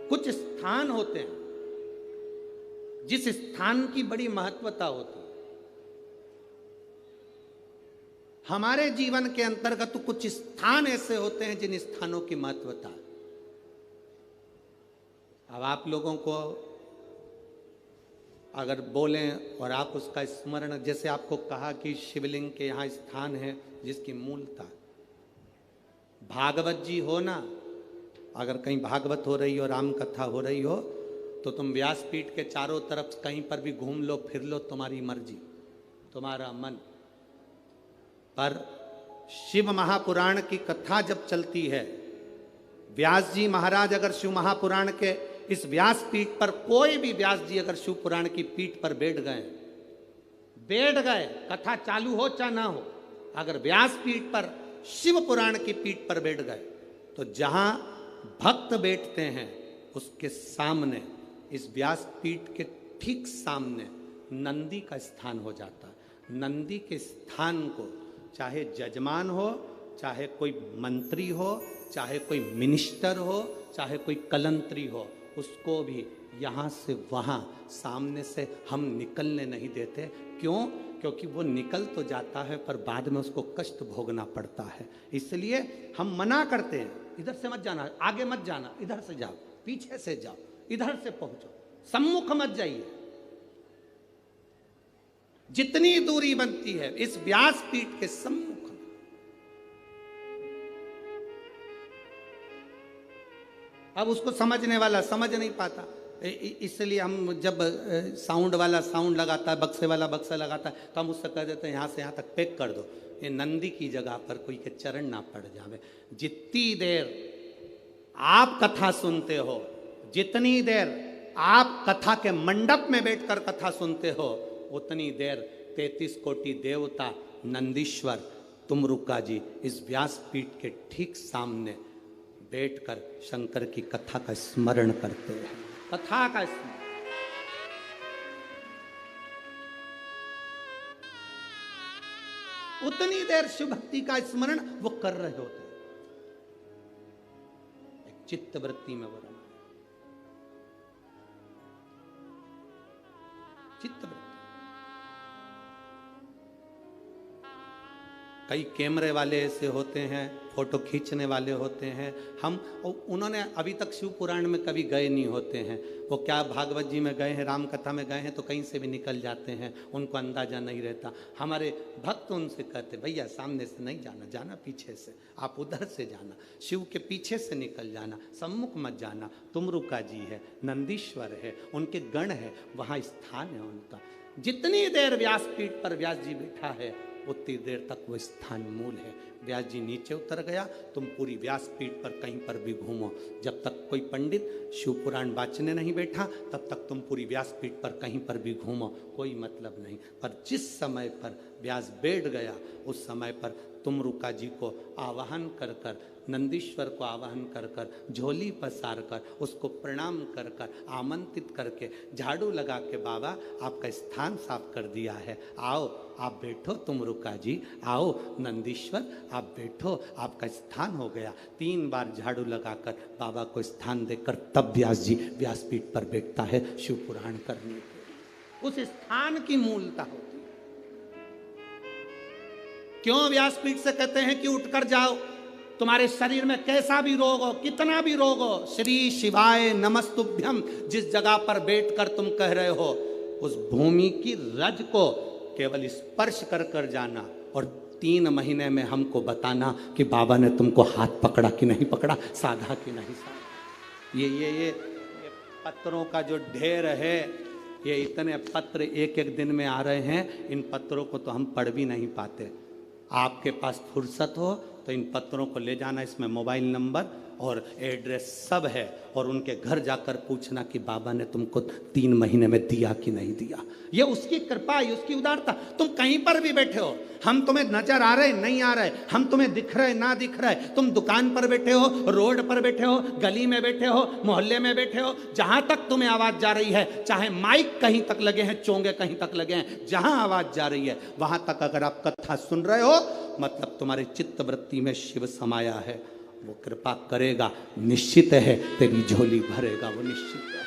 कुछ स्थान होते हैं जिस स्थान की बड़ी महत्वता होती है। हमारे जीवन के अंतर्गत कुछ स्थान ऐसे होते हैं जिन स्थानों की महत्वता है। अब आप लोगों को अगर बोलें और आप उसका स्मरण, जैसे आपको कहा कि शिवलिंग के यहाँ स्थान है जिसकी मूलता, भागवत जी हो ना, अगर कहीं भागवत हो रही हो, राम कथा हो रही हो, तो तुम व्यासपीठ के चारों तरफ कहीं पर भी घूम लो, फिर लो, तुम्हारी मर्जी, तुम्हारा मन। पर शिव महापुराण की कथा जब चलती है, व्यास जी महाराज अगर शिव महापुराण के इस व्यास पीठ पर, कोई भी व्यास जी अगर शिव पुराण की पीठ पर बैठ गए, कथा चालू हो चाहे ना हो, अगर व्यास पीठ पर, शिव पुराण की पीठ पर बैठ गए, तो जहां भक्त बैठते हैं उसके सामने, इस व्यास पीठ के ठीक सामने नंदी का स्थान हो जाता है। नंदी के स्थान को चाहे जजमान हो, चाहे कोई मंत्री हो, चाहे कोई मिनिस्टर हो, चाहे कोई कलंत्री हो, उसको भी यहाँ से वहाँ सामने से हम निकलने नहीं देते। क्यों? क्योंकि वो निकल तो जाता है पर बाद में उसको कष्ट भोगना पड़ता है। इसलिए हम मना करते हैं, इधर से मत जाना, आगे मत जाना, इधर से जाओ, पीछे से जाओ, इधर से पहुंचो, सम्मुख मत जाइए। जितनी दूरी बनती है इस व्यासपीठ के सम्मुख में। अब उसको समझने वाला समझ नहीं पाता, इसलिए हम जब साउंड वाला साउंड लगाता है, बक्से वाला बक्सा लगाता है, तो हम उससे कह देते हैं यहाँ से यहाँ तक पैक कर दो, ये नंदी की जगह पर कोई के चरण ना पड़ जावे। जितनी देर आप कथा सुनते हो, जितनी देर आप कथा के मंडप में बैठकर कथा सुनते हो, उतनी देर 33 कोटि देवता नंदीश्वर तुमरुका जी इस व्यासपीठ के ठीक सामने बैठकर शंकर की कथा का स्मरण करते हैं। कथा का स्मरण, उतनी देर शिव भक्ति का स्मरण वो कर रहे होते हैं। एक चित्त वृत्ति में वर्णन, चित्त वृत्ति। कई कैमरे वाले ऐसे होते हैं, फोटो खींचने वाले होते हैं, हम उन्होंने अभी तक शिव पुराण में कभी गए नहीं होते हैं। वो क्या भागवत जी में गए हैं, राम कथा में गए हैं, तो कहीं से भी निकल जाते हैं, उनको अंदाजा नहीं रहता। हमारे भक्त उनसे कहते, भैया सामने से नहीं जाना, जाना पीछे से, आप उधर से जाना, शिव के पीछे से निकल जाना, सम्मुख मत जाना। तुमरुका जी है, नंदीश्वर है, उनके गण है, वहाँ स्थान है उनका। जितनी देर व्यासपीठ पर व्यास जी बैठा है, उतनी देर तक वो स्थान मूल है। व्यास जी नीचे उतर गया, तुम पूरी व्यासपीठ पर कहीं पर भी घूमो, जब तक कोई पंडित शिव पुराण वाचने नहीं बैठा, तब तक तुम पूरी व्यासपीठ पर कहीं पर भी घूमो, कोई मतलब नहीं। पर जिस समय पर व्यास बैठ गया, उस समय पर तुमरुका जी को आवाहन कर कर, नंदीश्वर को आवाहन कर कर, झोली पसार कर, उसको प्रणाम कर कर, आमंत्रित करके, झाड़ू लगा के, बाबा आपका स्थान साफ कर दिया है, आओ आप बैठो, तुमरुका जी आओ, नंदीश्वर आप बैठो, आपका स्थान हो गया। 3 बार झाड़ू लगाकर बाबा को स्थान देकर तब व्यास जी व्यासपीठ पर बैठता है शिव पुराण करने के। उस स्थान की मूलता होती है। क्यों व्यासपीठ से कहते हैं कि उठकर जाओ, तुम्हारे शरीर में कैसा भी रोग हो, कितना भी रोग हो, श्री शिवाय नमस्तुभ्यम जिस जगह पर बैठकर तुम कह रहे हो, उस भूमि की रज को केवल स्पर्श कर कर जाना और 3 महीने में हमको बताना कि बाबा ने तुमको हाथ पकड़ा कि नहीं पकड़ा, साधा कि नहीं साधा। ये पत्रों का जो ढेर है, ये इतने पत्र एक एक दिन में आ रहे हैं, इन पत्रों को तो हम पढ़ भी नहीं पाते। आपके पास फुर्सत हो तो इन पत्रों को ले जाना, इसमें मोबाइल नंबर और एड्रेस सब है, और उनके घर जाकर पूछना कि बाबा ने तुमको 3 महीने में दिया कि नहीं दिया। ये उसकी कृपा, ये उसकी उदारता। तुम कहीं पर भी बैठे हो, हम तुम्हें नजर आ रहे नहीं आ रहे, हम तुम्हें दिख रहे ना दिख रहे, तुम दुकान पर बैठे हो, रोड पर बैठे हो, गली में बैठे हो, मोहल्ले में बैठे हो, जहां तक तुम्हें आवाज जा रही है, चाहे माइक कहीं तक लगे हैं, चोंगे कहीं तक लगे हैं, जहां आवाज जा रही है वहां तक अगर आप कथा सुन रहे हो, मतलब तुम्हारे चित्त वृत्ति में शिव समाया है। वो कृपा करेगा, निश्चित है तेरी झोली भरेगा, वो निश्चित है।